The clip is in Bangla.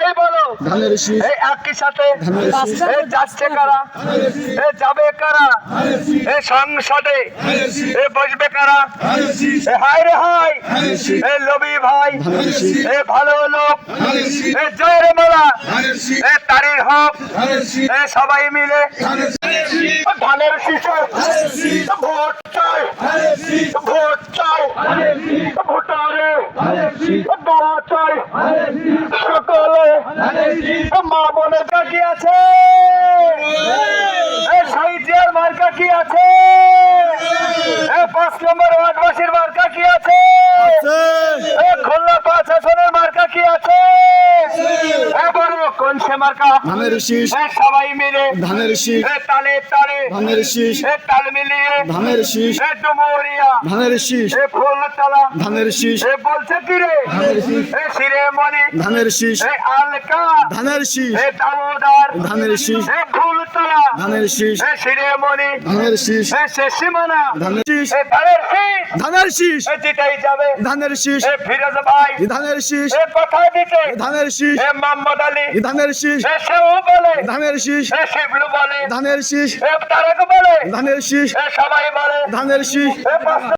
এই বলো ধানের শীষ, এই একই সাথে ধানের শীষ, এই যাচ্ছে কারা এই যাবে কারা এই সংসদে এই বসবে কারা এই হায় রে হায় এই লবি ভাই এই ভালো লোক এই জয়ের মালা এই তারির হক এই সবাই মিলে ধানের শীষে ভোট চাই ভোট চাই ভোটারে দোয়া চাই সকলে মা বোনের কি আছে সাহিত্যের মার্কা কি আছে 5 নম্বর ওয়ার্ডবাসীর মার্কা কি আছে খুলনা 5 আসনের মার্কা কি আছে কোন সে মার্কা ধানের শীষ, সবাই মিলে ধানের শীষ, তালে তালে ধানের শীষ, তাল মিলিয়ে ধানের শীষ, ডুমুরিয়া ধানের শীষ, ফুলতলা ধানের শীষ, বলছে কি রে ধানের শীষ, শিরে মনি ধানের শীষ, আলকা ধানের শীষ, দামোদর ধানের শীষ, ফুলতলা ধানের শীষ, শিরে মনি ধানের শীষ, শেষিমানা ধানের শীষ, ধানের শীষ ধানের শীষ, জিতাই যাবে ধানের শীষ, ফিরোজ ভাই ধানের শীষ, কথা দিতে ধানের শীষ, মোহাম্মদ আলী ধানের শীষ, সেও বলে ধানের শীষ, শিবলু বলে ধানের শীষ, তারেক বলে ধানের শীষ, সবাই বলে ধানের শীষ।